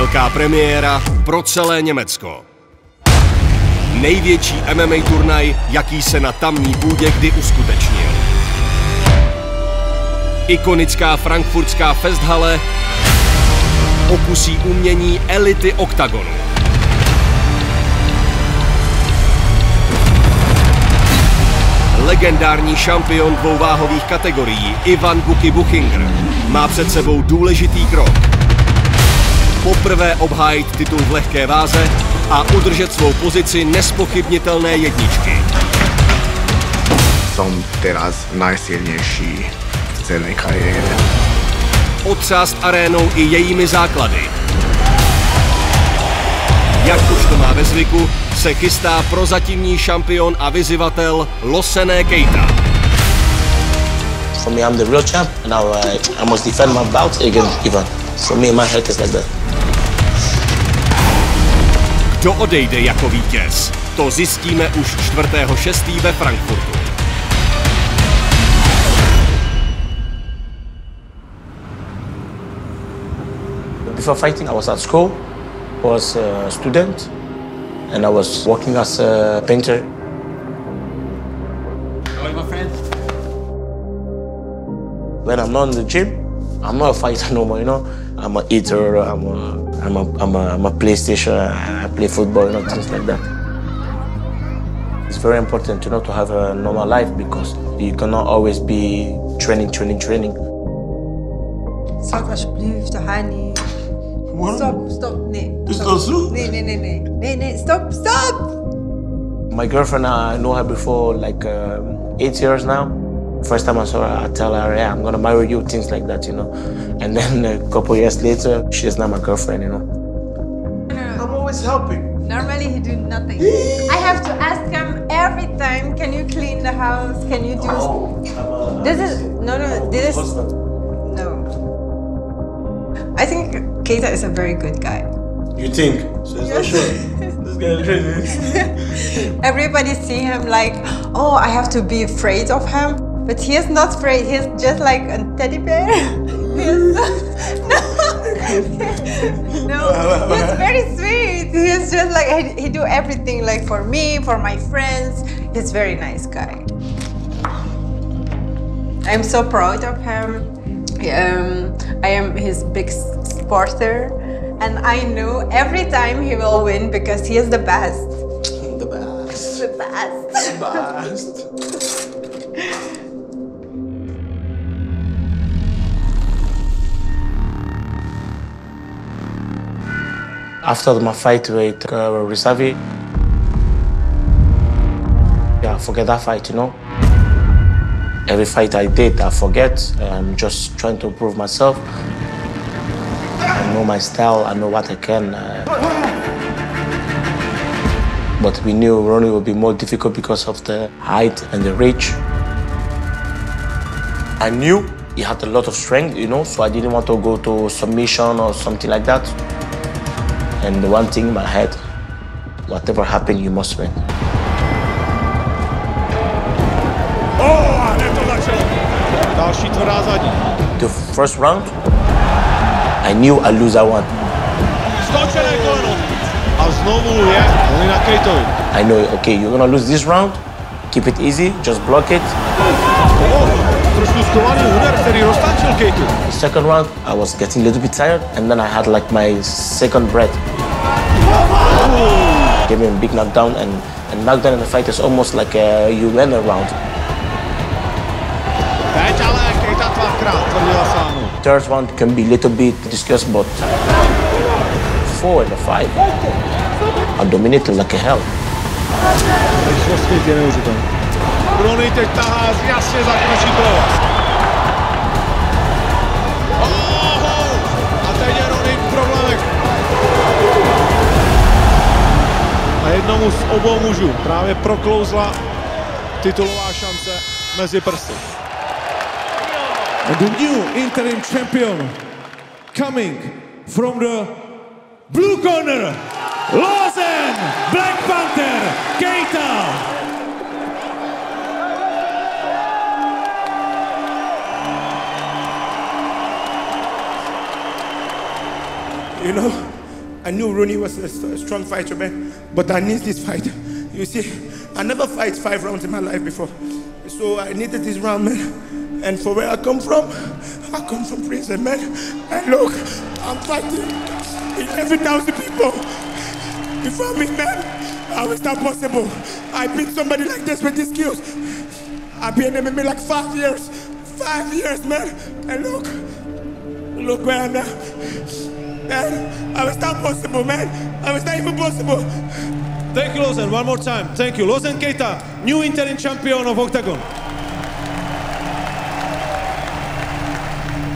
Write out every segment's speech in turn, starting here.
Velká premiéra pro celé Německo. Největší MMA turnaj, jaký se na tamní půdě kdy uskutečnil. Ikonická frankfurtská festhalle okusí umění elity Oktagonu. Legendární šampion dvouváhových kategorií Ivan Buchinger má před sebou důležitý krok. Poprvé obhájit titul v lehké váze a udržet svou pozici nespochybnitelné jedničky. Som teraz najsilnejší v celej kariére. Otřást arénou i jejími základy. Jak už to má ve zvyku, se chystá prozatímní šampion a vyzývatel LOSENE Keita. For me, I'm the real champ, and now I must defend my bout against Ivan. For me, my head is like that. Kdo odejde jako vítěz? To zjistíme už 4.6. ve Frankfurtu. Before fighting, I was at school. I was a student, and I was working as a painter. Hello, my friend. When I'm not in the gym, I'm not a fighter no more. You know, I'm a eater. I'm a PlayStation. I play football. You know, things like that. It's very important, you know, to have a normal life because you cannot always be training. Stop alsjeblieft, de haar niet. Stop, nee. Is dat zo? Nee, stop! My girlfriend, I know her before like 8 years now. First time I saw her, I tell her, yeah, I'm gonna marry you, things like that, you know. And then a couple years later, she is now my girlfriend, you know. I'm always helping. Normally he do nothing. I have to ask him every time, can you clean the house? Can you do... No. I think Keita is a very good guy. You think? So it's not sure. This guy is crazy. Everybody see him like, oh, I have to be afraid of him. But he is not afraid, he's just like a teddy bear. No, he's very sweet. He's just like, he do everything like for me, for my friends. He's a very nice guy. I'm so proud of him. I am his big supporter. And I know every time he will win because he is the best. The best. The best. The best. After my fight with Risavi, yeah, I forget that fight, you know. Every fight I did, I forget. I'm just trying to improve myself. I know my style, I know what I can. But we knew Ronnie would be more difficult because of the height and the reach. I knew he had a lot of strength, you know, so I didn't want to go to submission or something like that. And the one thing in my head, whatever happened, you must win. Další tvrdá zadní. The first round, I knew I lose that one. Stočené koleno. A znovu je na Keitovi. I know, okay, you're gonna lose this round. Keep it easy, just block it. Trošku skovaný úder, který roztáčel Keitu. The second round, I was getting a little bit tired, and then I had like my second breath. Gave me a big knockdown, and knockdown in the fight is almost like you win a round. Teď ale Keita dvakrát tvrdila sáhnout. Third round can be a little bit discussed, but 4 and 5, I dominated like a hell. Rychlostně je neuvěřitelný. Ronnie teď tahá jasně za kratší provaz. A teď je Ronnie v problémech. A jednomu z obou mužů právě proklouzla titulová šance mezi prsty. And the new interim champion coming from the blue corner, LOSENE Black Panther Keita. You know, I knew Rooney was a strong fighter, man, but I need this fight. You see, I never fight 5 rounds in my life before. So I needed this round, man. And for where I come from prison, man. And look, I'm fighting 11,000 people before me, man. How is that possible? I beat somebody like this with these skills. I've been in MMA like 5 years. 5 years, man. And look where I'm now. Man, how is that possible, man? How is that even possible? Thank you, Losene. One more time. Thank you. Losene Keita, new interim champion of Oktagon.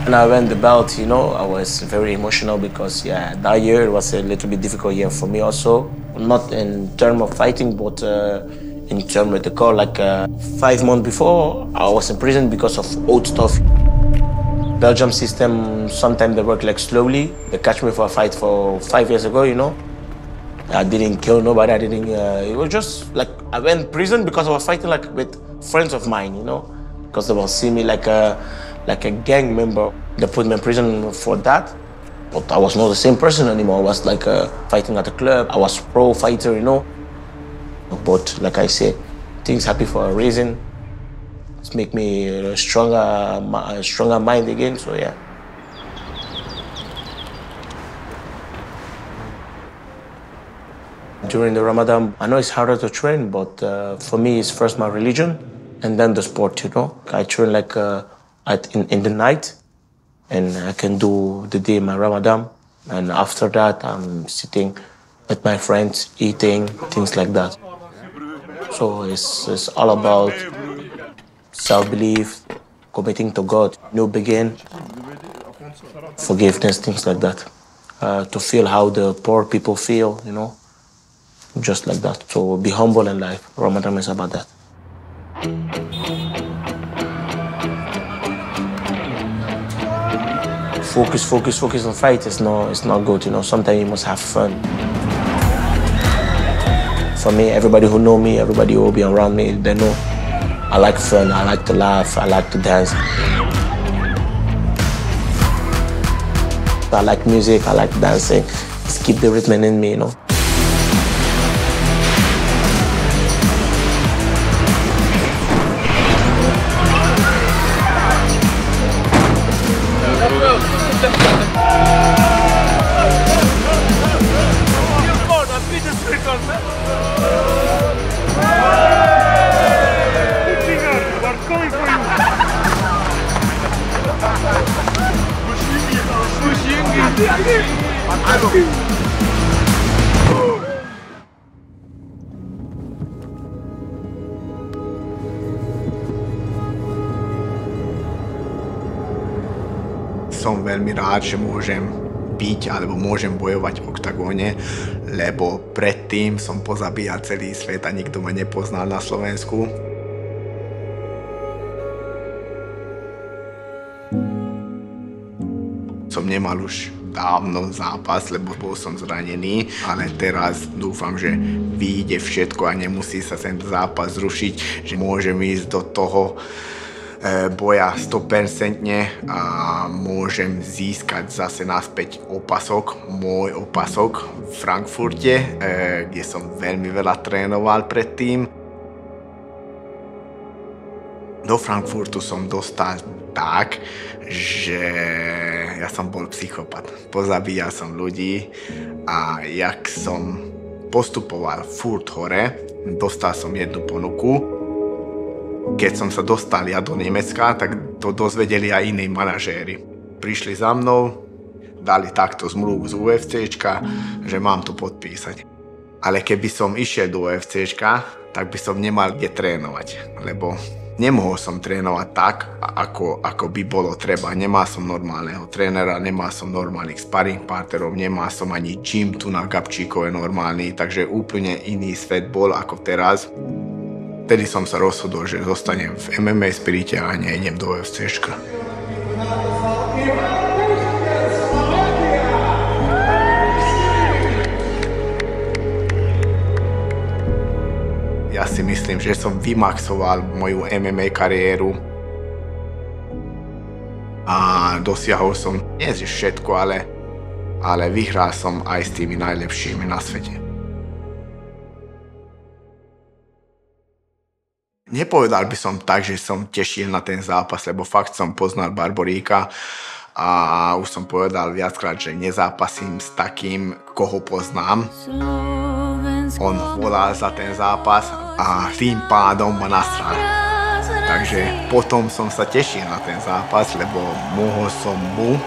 When I won the belt, you know, I was very emotional because, yeah, that year it was a little bit difficult year for me also. Not in terms of fighting, but in terms of the call. Like 5 months before, I was in prison because of old stuff. Belgium system, sometimes they work like slowly. They catch me for a fight for 5 years ago, you know. I didn't kill nobody, it was just like, I went to prison because I was fighting like with friends of mine, you know. Because they will see me like a gang member. They put me in prison for that. But I was not the same person anymore. I was like fighting at a club. I was pro fighter, you know. But like I said, things happen for a reason. It's make me a stronger mind again, so yeah. During the Ramadan, I know it's harder to train, but for me, it's first my religion and then the sport, you know. I train like in the night, and I can do the day my Ramadan. And after that, I'm sitting with my friends, eating, things like that. So it's all about self-belief, committing to God, new begin, forgiveness, things like that. To feel how the poor people feel, you know, just like that. So be humble in life. Ramadan is about that. Focus on fight is not good, you know. Sometimes you must have fun. For me, everybody who know me, everybody who will be around me, they know I like fun, I like to laugh, I like to dance. I like music, I like dancing. Just keep the rhythm in me, you know. Som veľmi rád, že môžem byť alebo môžem bojovať v Oktagóne, lebo predtým som pozabíjal celý svet a nikto ma nepoznal na Slovensku. Som nemal už dávno zápas, lebo bol som zranený, ale teraz dúfam, že vyjde všetko a nemusí sa ten zápas zrušiť, že môžem ísť do toho boja 100% a môžem získať zase naspäť opasok, môj opasok v Frankfurte, kde som veľmi veľa trénoval predtým. Do Frankfurtu som dostal tak, že ja som bol psychopat. Pozabíjal som ľudí a jak som postupoval furt hore, dostal som jednu ponuku. Keď som sa dostal ja do Nemecka, tak to dozvedeli aj iní manažéri. Prišli za mnou, dali takto zmluvu z UFCčka, že mám to podpísať. Ale keby som išiel do UFCčka, tak by som nemal kde trénovať, lebo nemohol som trénovať tak, ako by bolo treba. Nemal som normálneho trénera, nemal som normálnych sparring partnerov, nemal som ani gym tu na Gabčíkove normálny, takže úplne iný svet bol ako teraz. Vtedy som sa rozhodol, že zostanem v MMA spirite a nejdem do UFCčka. Ja si myslím, že som vymaxoval moju MMA kariéru a dosiahol som nie všetko, ale ale vyhral som aj s tými najlepšími na svete. Nepovedal by som tak, že som tešil na ten zápas, lebo fakt som poznal Barboríka a už som povedal viackrát, že nezápasím s takým, koho poznám. On volal za ten zápas a tým pádom ma nasral. Takže potom som sa tešil na ten zápas, lebo mohol som mu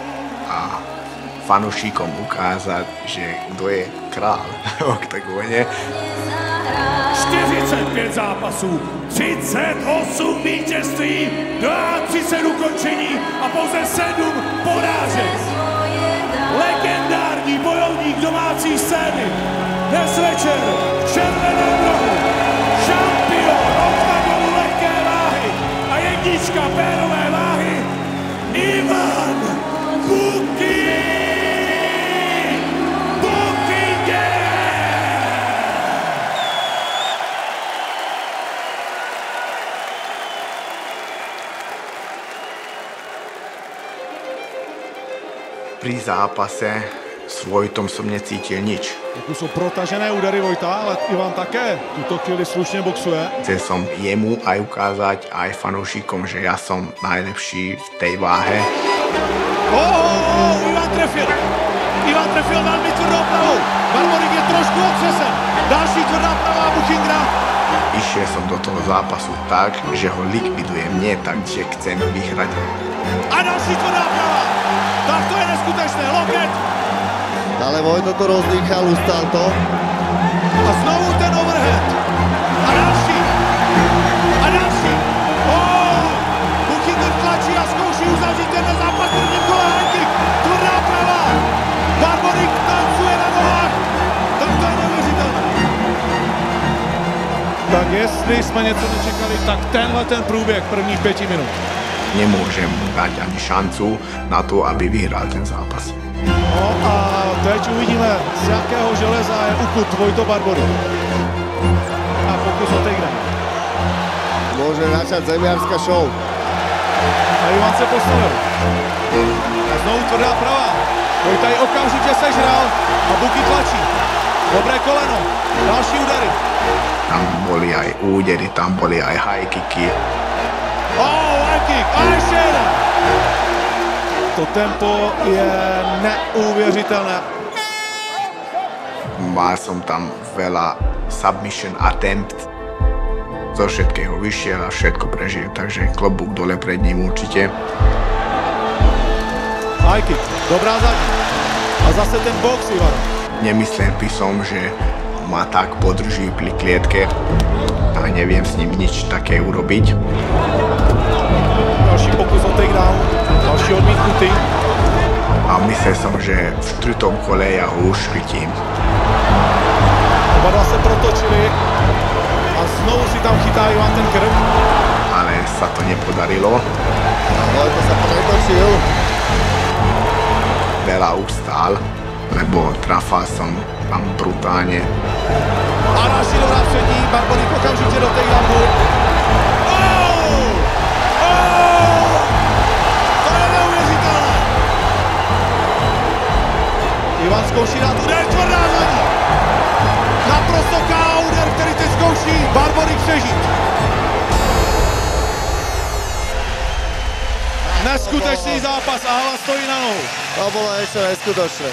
a fanúšikom ukázať, že kto je král v Oktagóne. 45 zápasů, 38 vítězství, 30 ukončení a pouze 7 porážek. Legendární bojovník domácí scény. Dnes večer v červeném rohu šampion Oktagonu lehké váhy a jednička pérové váhy Ivan BUKI! Pri zápase s Vojtom som necítil nič. Tu jsou protažené údery Vojta, ale Ivan také v tuto chvíli slušně boxuje. Chcel som jemu aj ukázať, aj fanúšikom, že ja som najlepší v tej váhe. Ivan trefil! Ivan trefil velmi tvrdou pravou. Barborík je trošku otřesen. Další tvrdá pravá Buchingera. Išiel som do toho zápasu tak, že ho likvidujem, nie tak, že chcem vyhrať. A další tvrdá pravá. Tak to je neskutečné. Loket. Ale Vojto to rozdýchal, ustál to. A znovu ten overhead. A další. A další. Buchinger tlačí a zkouší uzavřít ten zápas prvním kole high kick. Tvrdá pravá. Barborík tancuje na nohách. Tak to je neuvěřitelné. Tak jestli jsme něco nečekali, tak tenhle ten průběh prvních 5 minut. Nemôžem mu dať ani šancu na to, aby vyhral ten zápas. No a teď uvidíme, z jakého železa je ukut Vojto Barborík. A pokus o takedown. Môže načať zemiarská show. A Ivan se postavil. A znovu tvrdá pravá. Vojta ji okamžitě sežral a BUKI tlačí. Dobré koleno. Další údery. Tam boli aj údery, tam boli aj high kicky. High kick. A ještě jeden. To tempo je neuvěřitelné. Mal som tam veľa submission attempt. Zo všetkého vyšiel a všetko prežil, takže klobúk dole pred ním určite. High kick. Dobrá zadní. A zase ten box, Ivan. Nemyslel by som, že ma tak podrží pri klietke a neviem s ním nič také urobiť. Další pokus o takedown. Další odmítnutý. A myslel som, že v 4. kole ja ho už chytím. Oba dva se protočili a znovu si tam chytá Ivan ten krk. Ale sa to nepodarilo. Vojto sa pretočil. Veľa ustál, lebo trafal som tam brutálne. A další dobrá přední, Barborík okamžitě do takedownu. To je neuvěřitelné. Ivan zkouší dát úder, tvrdá zadní. Naprosto K.O. úder, který teď zkouší Barborík přežít. Neskutečný zápas a hlava stojí na nohu. To bolo ešte neskutočné.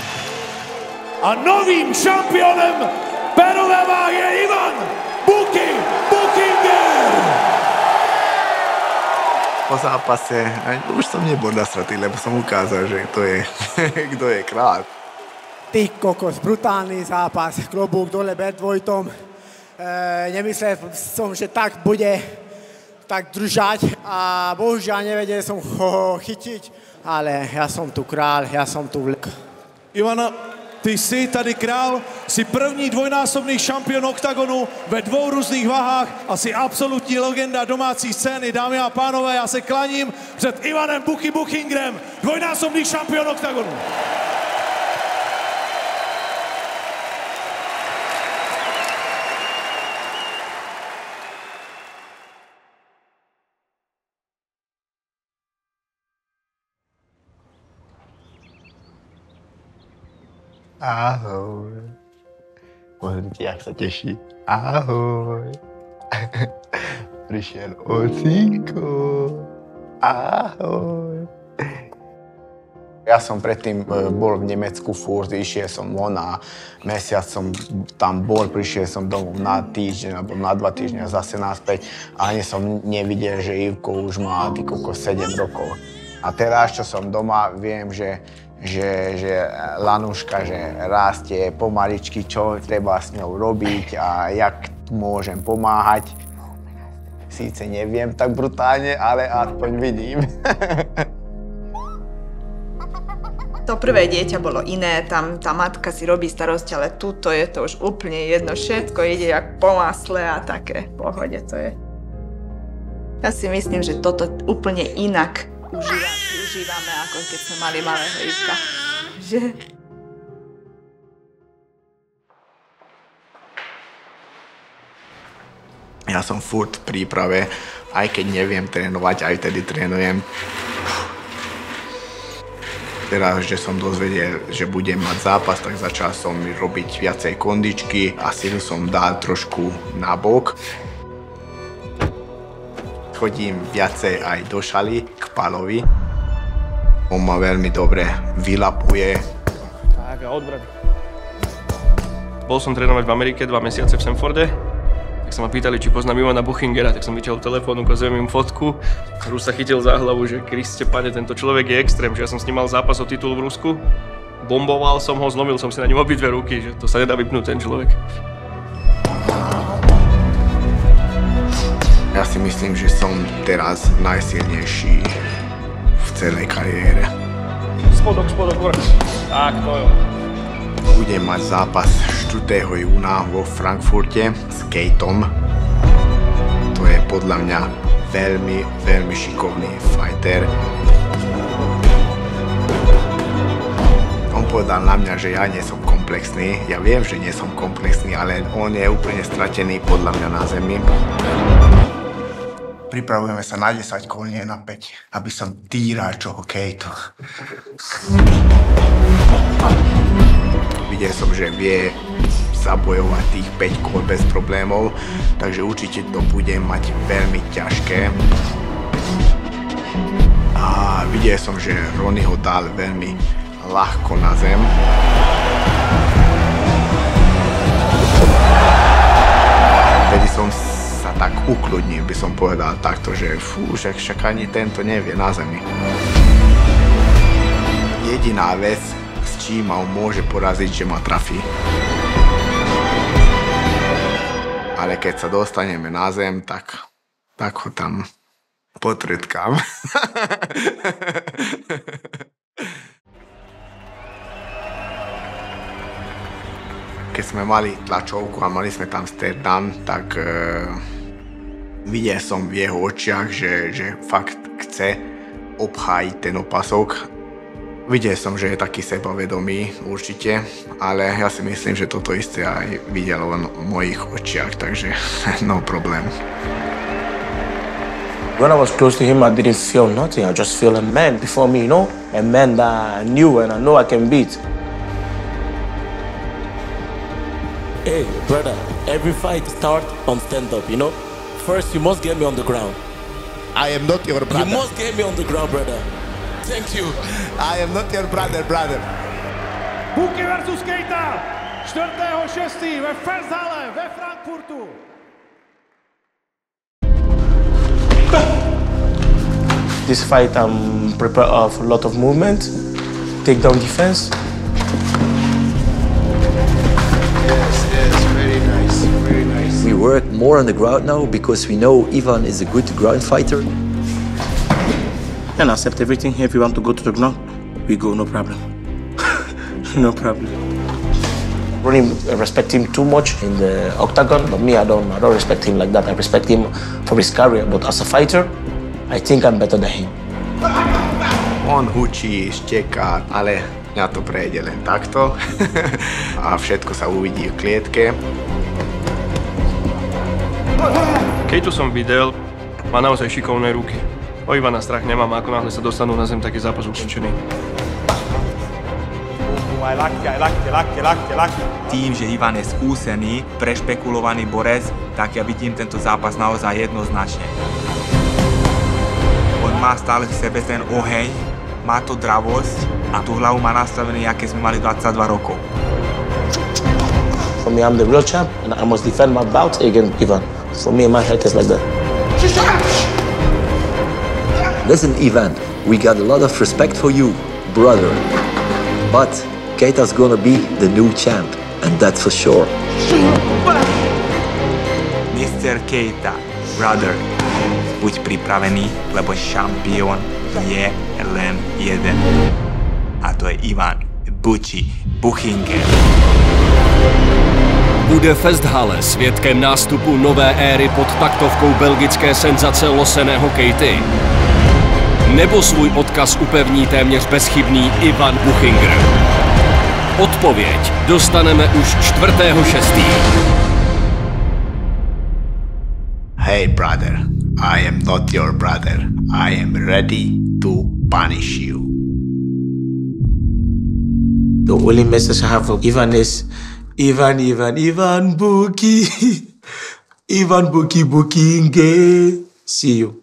A novým šampionem pérové váhy je Ivan BUKI Buchinger! Po zápase už som nebol nasratý, lebo som ukázal, že to je, kto je král. Ty kokos, brutálny zápas, klobúk dole pred Vojtom. Nemyslel som, že tak bude tak držať a bohužiaľ nevedel som ho chytiť, ale ja som tu král, ja som tu vlk. Ivana, ty jsi tady král, jsi první dvojnásobný šampion Oktagonu ve 2 různých váhách a jsi absolutní legenda domácí scény. Dámy a pánové, já se klaním před Ivanem BUKI Buchingerem, dvojnásobný šampion Oktagonu. Ahoj. Pozrite, jak sa teší. Ahoj. Prišiel ocíko. Ahoj. Ja som predtým bol v Nemecku furt, išiel som von a mesiac som tam bol, prišiel som domov na týždeň alebo na 2 týždne a zase naspäť a ani som nevidel, že Ivko už má 7 rokov. A teraz, čo som doma, viem, že Lanuška, že rastie pomaličky, čo treba s ňou robiť a jak môžem pomáhať. Síce neviem tak brutálne, ale aspoň vidím. To prvé dieťa bolo iné, tam tá matka si robí starosti, ale tuto je to už úplne jedno, všetko ide jak po masle a také v pohode to je. Ja si myslím, že toto úplne inak užívame, ako keď sme mali malého Ivka. Že... Ja som furt v príprave, aj keď neviem trénovať, aj vtedy trénujem. Teraz, že som dozvedel, že budem mať zápas, tak začal som robiť viacej kondičky a silu som dal trošku nabok. Chodím viacej aj do šaly k Palovi. On ma veľmi dobre vylapuje. Tak a odbrať. Bol som trénovať v Amerike 2 mesiace v Sanforde. Tak sa ma pýtali, či poznám Ivana Buchingera, tak som vyťahol telefón, ukazujem im fotku. Už sa chytil za hlavu, že Kriste, pane, tento človek je extrém, že ja som s ním mal zápas o titul v Rusku. Bomboval som ho, zlomil som si na ňom obidve ruky, že to sa nedá vypnúť ten človek. Ja si myslím, že som teraz najsilnejší v celej kariére. Spodok, vrch. Tak, to jo. Budem mať zápas 4. júna vo Frankfurte s Keitom. To je podľa mňa veľmi, veľmi šikovný fighter. On povedal na mňa, že ja nie som komplexný. Ja viem, že nie som komplexný, ale on je úplne stratený podľa mňa na zemi. Pripravujeme sa na 10 kôl, nie na 5, aby som týral čoho Keitu. Videl som, že vie zabojovať tých 5 kôl bez problémov, takže určite to bude mať veľmi ťažké. A videl som, že Ronny ho dal veľmi ľahko na zem. Vtedy som sa tak ukludnil, by som povedal takto, že však ani tento nevie na zemi. Jediná vec, s čím ma môže poraziť, že ma trafí. Ale keď sa dostaneme na zem, tak ho tam potrtkám. Keď sme mali tlačovku a mali sme tam Amsterdam, tak videl som v jeho očiach, že fakt chce obhájiť ten opasok. Videl som, že je taký sebavedomý určite, ale ja si myslím, že toto isté aj videl on v mojich očiach, takže no problém. When I was close to him, I didn't feel nothing. I just feel a man before me, you know? A man that I knew and I know I can beat. Hey, brother, every fight starts on stand-up, you know? First, you must get me on the ground. I am not your brother. You must get me on the ground, brother. Thank you. I am not your brother. BUKI versus Keita, 4.6. ve Fersale ve Frankfurtu. This fight, I'm prepared of a lot of movement, takedown defense. Very nice. We work more on the ground now because we know Ivan is a good ground fighter. And accept everything. If you want to go to the ground, we go, no problem. No problem. I don't respect him too much in the Oktagon, but me, I don't respect him like that. I respect him for his career, but as a fighter, I think I'm better than him. On hučí, šteká, ale mňa to prejde len takto. A všetko sa uvidí v klietke. Keitu som videl, má naozaj šikovné ruky. O Ivana strach nemám, ako náhle sa dostanú na zem, tak je zápas ukončený. Tým, že Ivan je skúsený, prešpekulovaný borec, tak ja vidím tento zápas naozaj jednoznačne. On má stále v sebe ten oheň, má to dravosť a tú hlavu má nastavený, aké sme mali 22 rokov. For me, I'm the real champ, and I must defend my bout against Ivan. For me, my head is like that. Listen, Ivan, we got a lot of respect for you, brother. But Keita's gonna be the new champ, and that's for sure. Mr. Keita, brother, buď pripravený, lebo šampión je len jeden. A to je Ivan Buchinger. Bude Festhale svědkem nástupu nové éry pod taktovkou belgické senzace loseného Keity? Nebo svůj odkaz upevní téměř bezchybný Ivan Buchinger? Odpověď dostaneme už 4.6. Hey brother, I am not your brother. I am ready to punish you. The only message I have for Ivan is Ivan Buki. Ivan Bukinger. See you.